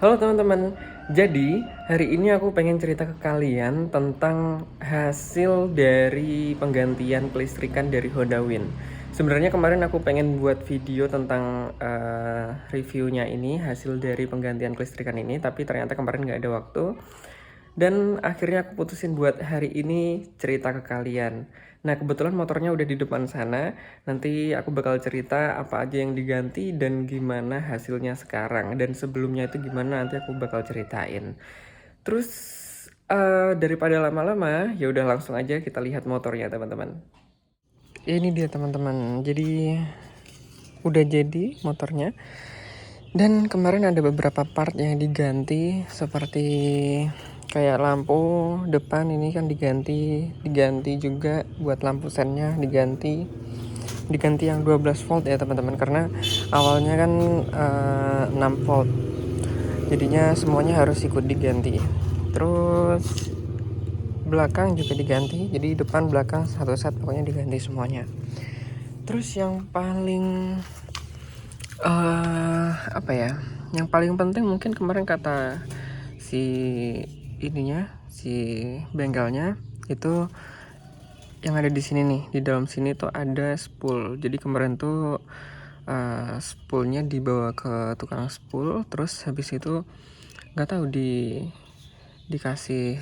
Halo teman-teman, jadi hari ini aku pengen cerita ke kalian tentang hasil dari penggantian kelistrikan dari Honda Win. Sebenarnya kemarin aku pengen buat video tentang reviewnya ini, hasil dari penggantian kelistrikan ini, tapi ternyata kemarin nggak ada waktu. Dan akhirnya aku putusin buat hari ini cerita ke kalian. Nah, kebetulan motornya udah di depan sana. Nanti aku bakal cerita apa aja yang diganti dan gimana hasilnya sekarang. Dan sebelumnya itu gimana nanti aku bakal ceritain. Terus daripada lama-lama, ya udah langsung aja kita lihat motornya, teman-teman. Ini dia, teman-teman. Jadi udah jadi motornya. Dan kemarin ada beberapa part yang diganti, seperti kayak lampu depan ini kan diganti juga buat lampu sennya diganti yang 12 volt ya teman-teman, karena awalnya kan 6 volt, jadinya semuanya harus ikut diganti. Terus belakang juga diganti, jadi depan belakang satu set pokoknya diganti semuanya. Terus yang paling apa ya, yang paling penting mungkin kemarin kata si bengkelnya itu yang ada di sini nih, di dalam sini tuh ada spool. Jadi kemarin tuh spoolnya dibawa ke tukang spool, terus habis itu nggak tahu dikasih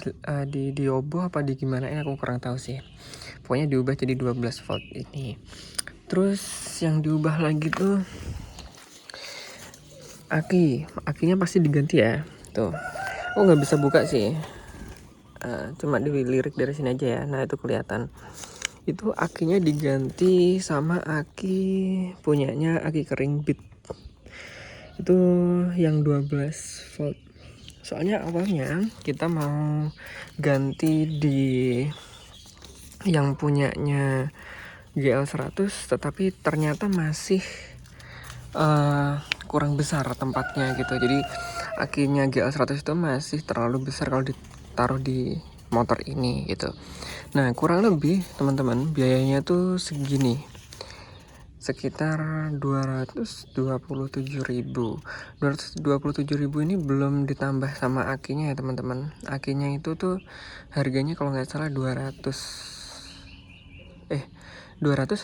dioboh apa di gimana, aku kurang tahu sih. Pokoknya diubah jadi 12 volt ini. Terus yang diubah lagi tuh akinya pasti diganti ya. Tuh, aku nggak bisa buka sih. Cuma dilirik dari sini aja ya. Nah, itu kelihatan. Itu akinya diganti sama aki punyanya aki kering Beat. Itu yang 12 volt. Soalnya awalnya kita mau ganti di yang punyanya GL100, tetapi ternyata masih kurang besar tempatnya gitu. Jadi akinya GL100 itu masih terlalu besar kalau ditaruh di motor ini gitu. Nah, kurang lebih teman-teman biayanya tuh segini, sekitar 227.000. 227.000 ini belum ditambah sama akinya ya teman-teman. Akinya itu tuh harganya kalau nggak salah 200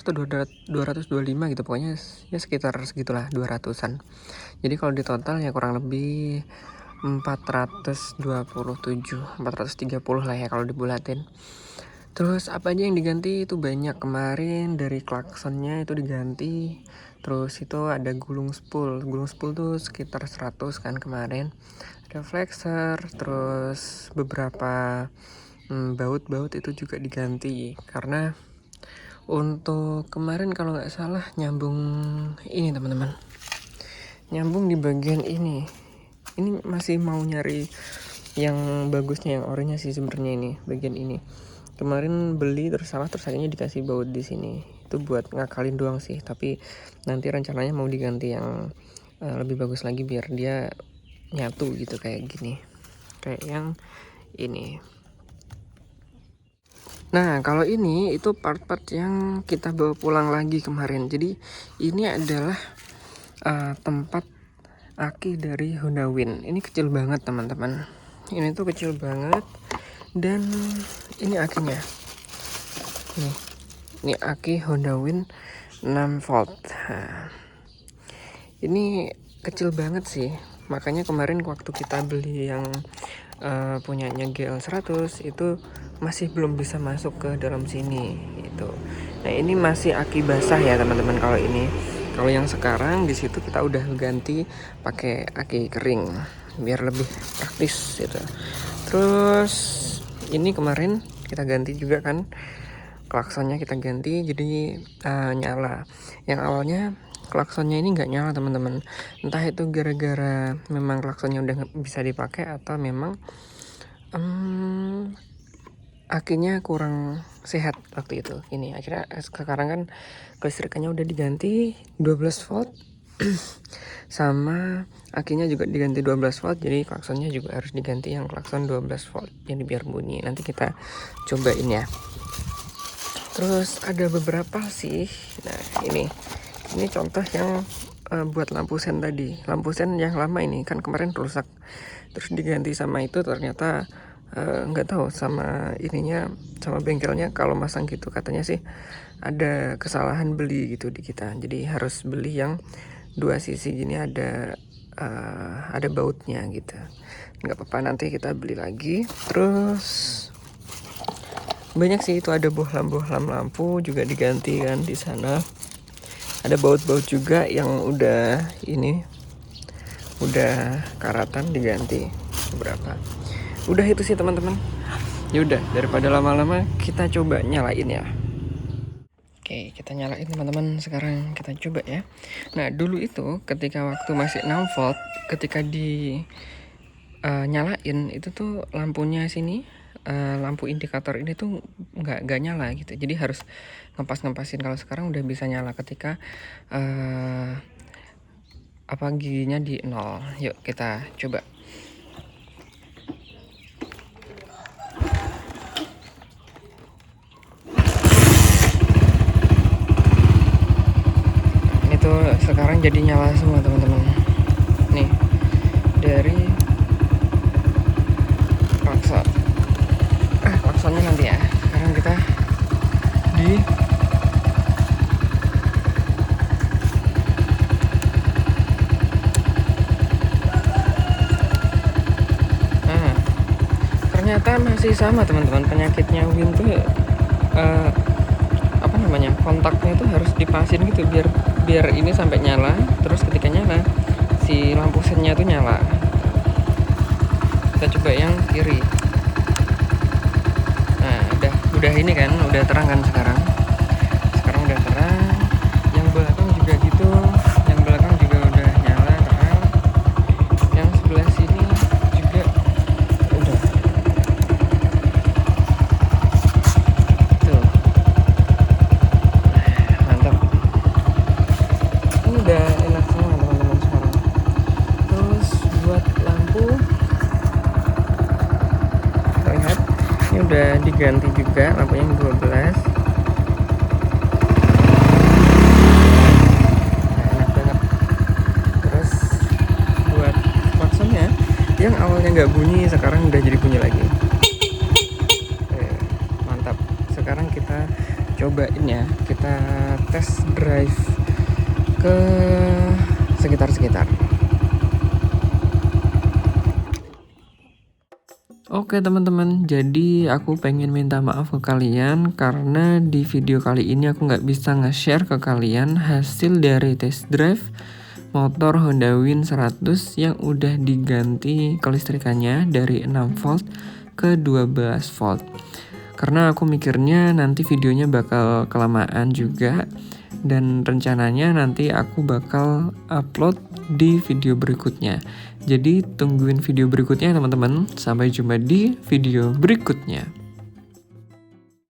atau 225 gitu, pokoknya ya sekitar segitulah, 200-an. Jadi kalau di total ya kurang lebih 430 lah ya kalau dibulatin. Terus apa aja yang diganti itu banyak. Kemarin dari klaksonnya itu diganti. Terus itu ada gulung spool tuh sekitar 100 kan kemarin. Ada flexer, terus beberapa baut itu juga diganti. Karena untuk kemarin kalau nggak salah nyambung ini teman-teman, nyambung di bagian ini masih mau nyari yang bagusnya, yang oranye sih sebenarnya. Ini bagian ini kemarin beli terus salah, terus akhirnya dikasih baut di sini. Itu buat ngakalin doang sih, tapi nanti rencananya mau diganti yang lebih bagus lagi biar dia nyatu gitu, kayak gini, kayak yang ini. Nah, kalau ini itu part-part yang kita bawa pulang lagi kemarin. Jadi ini adalah tempat aki dari Honda Win. Ini kecil banget teman-teman. Ini tuh kecil banget. Dan ini akinya. Ini aki Honda Win 6 volt. Nah, ini kecil banget sih. Makanya kemarin waktu kita beli yang punyanya GL100 itu masih belum bisa masuk ke dalam sini gitu. Nah, ini masih aki basah ya teman-teman. Kalau ini, kalau yang sekarang di situ kita udah ganti pakai aki kering biar lebih praktis gitu. Terus ini kemarin kita ganti juga kan, klaksonnya kita ganti jadi nyala. Yang awalnya klaksonnya ini nggak nyala teman-teman. Entah itu gara-gara memang klaksonnya udah bisa dipakai atau memang akinya kurang sehat waktu itu. Ini akhirnya sekarang kan kelistrikannya udah diganti 12 volt sama akinya juga diganti 12 volt, jadi klaksonnya juga harus diganti yang klakson 12 volt jadi biar bunyi. Nanti kita cobain ya. Terus ada beberapa sih. Nah, ini contoh yang buat lampu sen tadi. Lampu sen yang lama ini kan kemarin rusak, terus diganti sama itu ternyata nggak tahu sama ininya, sama bengkelnya kalau masang gitu katanya sih ada kesalahan beli gitu di kita, jadi harus beli yang 2 sisi gini ada bautnya gitu. Nggak apa-apa, nanti kita beli lagi. Terus banyak sih itu, ada bohlam lampu juga diganti kan di sana. Ada baut-baut juga yang udah karatan diganti beberapa. Udah itu sih teman-teman. Ya udah, daripada lama-lama kita coba nyalain ya. Oke, kita nyalain teman-teman. Sekarang kita coba ya. Nah, dulu itu ketika waktu masih 6 volt, ketika di nyalain itu tuh lampunya sini, lampu indikator ini tuh nggak nyala gitu. Jadi harus ngempasin. Kalau sekarang udah bisa nyala ketika giginya di 0. Yuk kita coba. Ini tuh sekarang jadi nyala semua teman-teman. Nih, dari klaksonnya nanti ya. Sekarang kita di ternyata masih sama teman-teman, penyakitnya Win tuh kontaknya tuh harus dipasin gitu biar ini sampai nyala, terus ketika nyala si lampu sennya tuh nyala. Kita coba yang kiri. Nah, udah ini kan, udah terang kan sekarang udah terang. Yang belakang juga gitu, yang belakang juga udah nyala terang. Yang sebelah sini juga udah. Tuh, mantap. Ini udah enak semua teman-teman sekarang. Terus buat lampu, terlihat ini udah diganti juga lampunya yang 12. Enak banget. Terus buat klaksonnya yang awalnya nggak bunyi sekarang udah jadi bunyi lagi. Mantap. Sekarang kita cobain ya, kita test drive ke sekitar. Oke teman-teman, jadi aku pengen minta maaf ke kalian karena di video kali ini aku nggak bisa nge-share ke kalian hasil dari test drive motor Honda Win 100 yang udah diganti kelistrikannya dari 6 volt ke 12 volt. Karena aku mikirnya nanti videonya bakal kelamaan juga, dan rencananya nanti aku bakal upload di video berikutnya. Jadi tungguin video berikutnya teman-teman. Sampai jumpa di video berikutnya.